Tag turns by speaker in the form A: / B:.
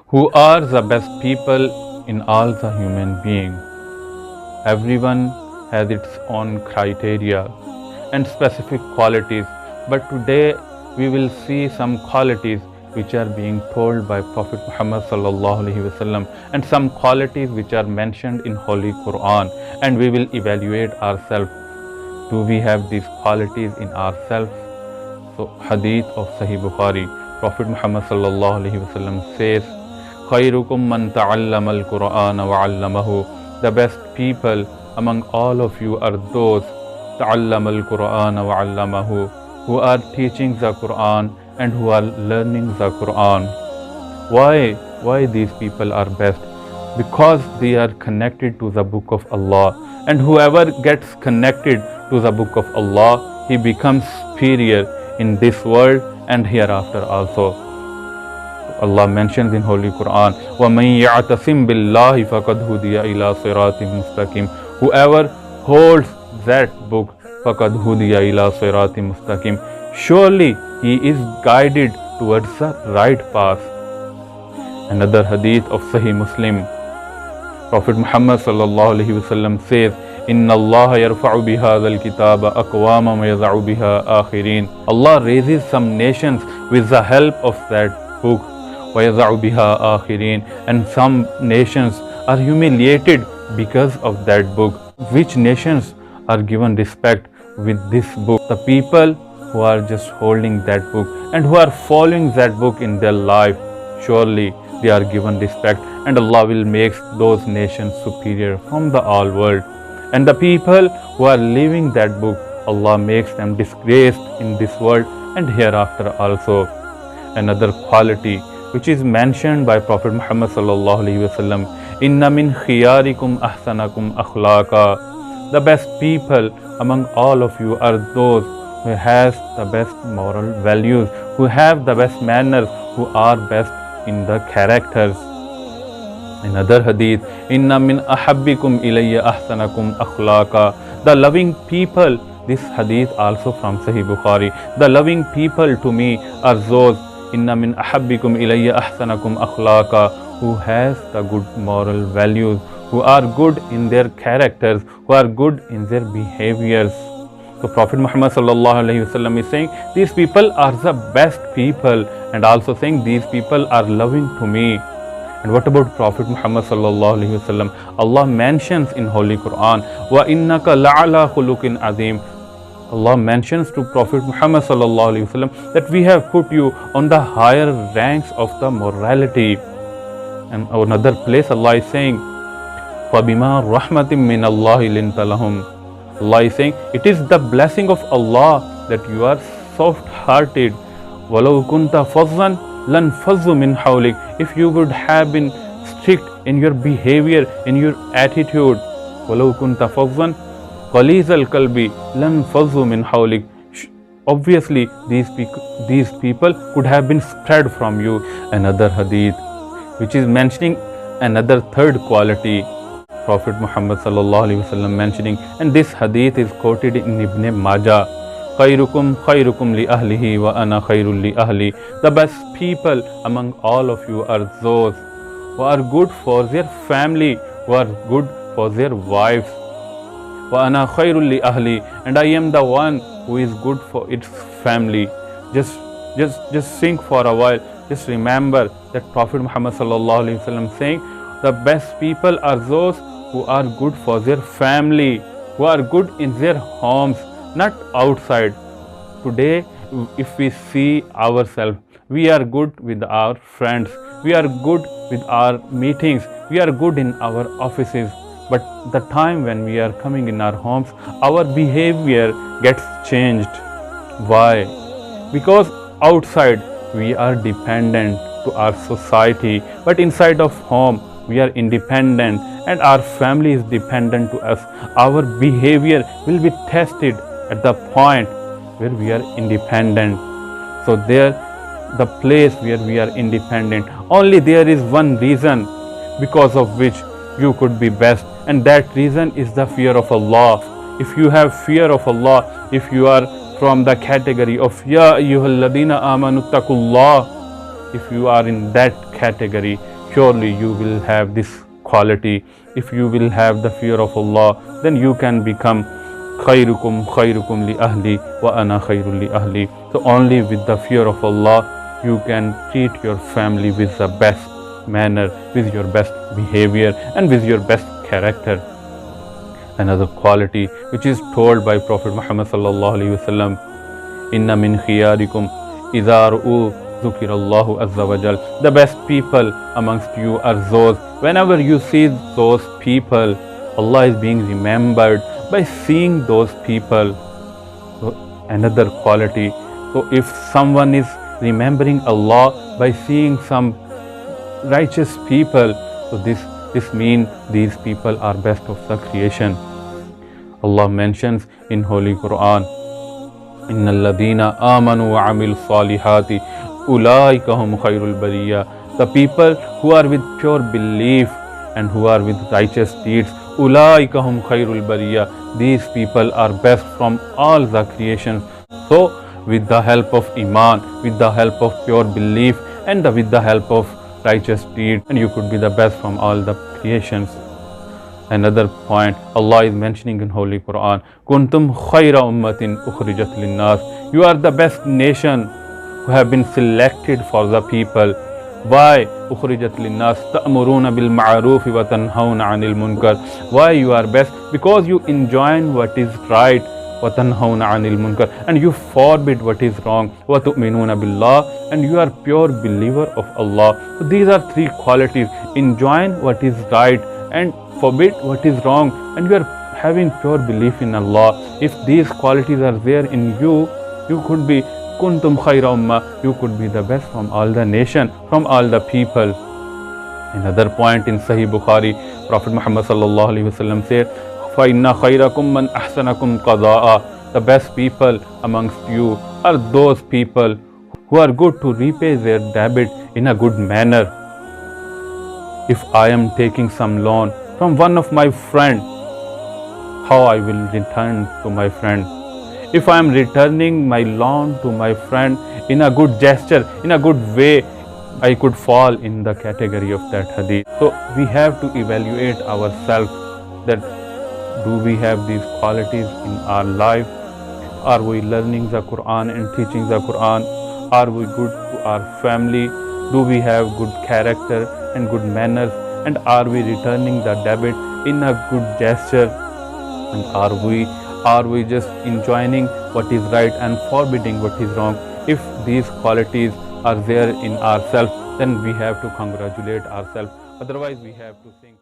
A: Who are the best people in all the human being? Everyone has its own criteria and specific qualities, but today we will see some qualities which are being told by Prophet Muhammad sallallahu alaihi wasallam, and some qualities which are mentioned in Holy Quran, and we will evaluate ourselves. Do we have these qualities in ourselves? So, Hadith of Sahih Bukhari, Prophet Muhammad sallallahu alaihi wasallam says, "Khairukum man ta'allama al-Quran wa 'allamahu." The best people among all of you are those ta'allama al-Quran wa 'allamahu, who are teaching the Quran and who are learning the Quran. Why these people are best? Because they are connected to the book of Allah, and whoever gets connected to the book of Allah, he becomes superior in this world and hereafter also. Allah mentions in Holy Quran, وَمَن يَعْتَصِمْ بِاللَّهِ فَقَدْ هُدِيَ إِلَى صِرَاطٍ مُسْتَقِيمٍ. Whoever holds that book, فَقَدْ هُدِيَ إِلَى صِرَاطٍ مُسْتَقِيمٍ, surely he is guided towards the right path. Another hadith of Sahih Muslim, Prophet Muhammad sallallahu alaihi wasallam says, "Inna Allah yarfa'u bihadha al-kitaba aqwaman wa yadh'u biha akhirin." Allah raises some nations with the help of that book, wa yadh'u biha akhirin, and some nations are humiliated because of that book. Which nations are given respect with this book? The people who are just holding that book and who are following that book in their life. Surely they are given respect, and Allah will make those nations superior from the all world. And the people who are leaving that book, Allah makes them disgraced in this world and hereafter also. Another quality which is mentioned by Prophet Muhammad sallallahu alaihi wasallam, "Inna min khiyarikum ahsanakum akhlaqa." The best people among all of you are those who has the best moral values, who have the best manners, who are best in the characters. Another hadith, "Inna min ahabbikum ilayya ahsanakum akhlaqa." The loving people, this hadith also from Sahih Bukhari, the loving people to me are those, "Inna min ahabbikum ilayya ahsanakum akhlaqa," who has the good moral values, who are good in their characters, who are good in their behaviors. So Prophet Muhammad sallallahu alaihi wasallam is saying these people are the best people, and also saying these people are loving to me. And what about Prophet Muhammad sallallahu alaihi wasallam? Allah mentions in Holy Quran, "Wa innaka la'ala khuluqin azim." Allah mentions to Prophet Muhammad sallallahu alaihi wasallam that we have put you on the higher ranks of the morality. And another place Allah is saying, "Fabima rahmatin min Allahi linta lahum." Allah is saying it is the blessing of Allah that you are soft-hearted. "Walau kunta fazzan lan fazzu min hawlik." If you would have been strict in your behavior, in your attitude, "Walau kunta fazzan qalizal qalbi lan fazzu min hawlik." Obviously, these people could have been spread from you. Another hadith which is mentioning another third quality, Prophet Muhammad sallallahu alaihi wasallam mentioning, and this hadith is quoted in Ibn Majah, "Khairukum khairukum li ahlihi wa ana khairul li ahli." The best people among all of you are those who are good for their family, who are good for their wives. Wa ana khairul li ahli, and I am the one who is good for its family. Just think for a while. Just remember that Prophet Muhammad sallallahu alaihi wasallam saying the best people are those who are good for their family, who are good in their homes, not outside. Today, if we see ourselves, we are good with our friends, we are good with our meetings, we are good in our offices. But the time when we are coming in our homes, our behavior gets changed. Why? Because outside we are dependent to our society, but inside of home we are independent, and our family is dependent to us. Our behavior will be tested at the point where we are independent. So there, the place where we are independent, only there is one reason because of which you could be best, and that reason is the fear of Allah. If you have fear of Allah, if you are from the category of Ya ayyuhalladina amanu taqullah, if you are in that category, surely you will have this quality. If you will have the fear of Allah, then you can become khairukum li ahli wa ana khairul li ahli. So only with the fear of Allah you can treat your family with the best manner, with your best behavior and with your best character. Another quality which is told by Prophet Muhammad sallallahu alaihi wasallam, inna min khiyarikum idha ru'u dhukirallahu azza wa jal. The best people amongst you are those, whenever you see those people, Allah is being remembered by seeing those people. So another quality, so if someone is remembering Allah by seeing some righteous people, so this means these people are best of the creation. Allah mentions in Holy Quran, إِنَّ الَّذِينَ آمَنُوا وَعَمِلُوا الصَّالِحَاتِ أُولَٰئِكَ هُمْ خَيْرُ الْبَرِيَّةِ. The people who are with pure belief and who are with righteous deeds, أُولَٰئِكَ هُمْ خَيْرُ الْبَرِيَّةِ. These people are best from all the creations. So with the help of Iman, with the help of pure belief and with the help of righteous deeds, and you could be the best from all the creations. Another point Allah is mentioning in Holy Quran, kuntum khayra ummatin ukhrijat linnas. You are the best nation who have been selected for the people. Why? Ukhrijat linnas ta'muruna bil ma'ruf wa tanhauna 'anil munkar. Why you are best? Because you enjoin what is right, wa tanhauna 'anil munkar, and you forbid what is wrong, wa tu'minuna billah, and you are pure believer of Allah. So these are three qualities: enjoin what is right and forbid what is wrong, and you are having pure belief in Allah. If these qualities are there in you, you could be kuntum khayra ummah, you could be the best from all the nation, from all the people. Another point in Sahih Bukhari, Prophet Muhammad sallallahu alaihi wasallam said, fa inna khayrakum man ahsanakum qadaa. The best people amongst you are those people who are good to repay their debt in a good manner. If I am taking some loan from one of my friend, how I will return to my friend? If I am returning my loan to my friend in a good gesture, in a good way, I could fall in the category of that hadith. So we have to evaluate ourselves, that do we have these qualities in our life? Are we learning the Quran and teaching the Quran? Are we good to our family? Do we have good character and good manners? And are we returning the debt in a good gesture? And are we just enjoining what is right and forbidding what is wrong? If these qualities are there in ourselves, then we have to congratulate ourselves. Otherwise we have to think.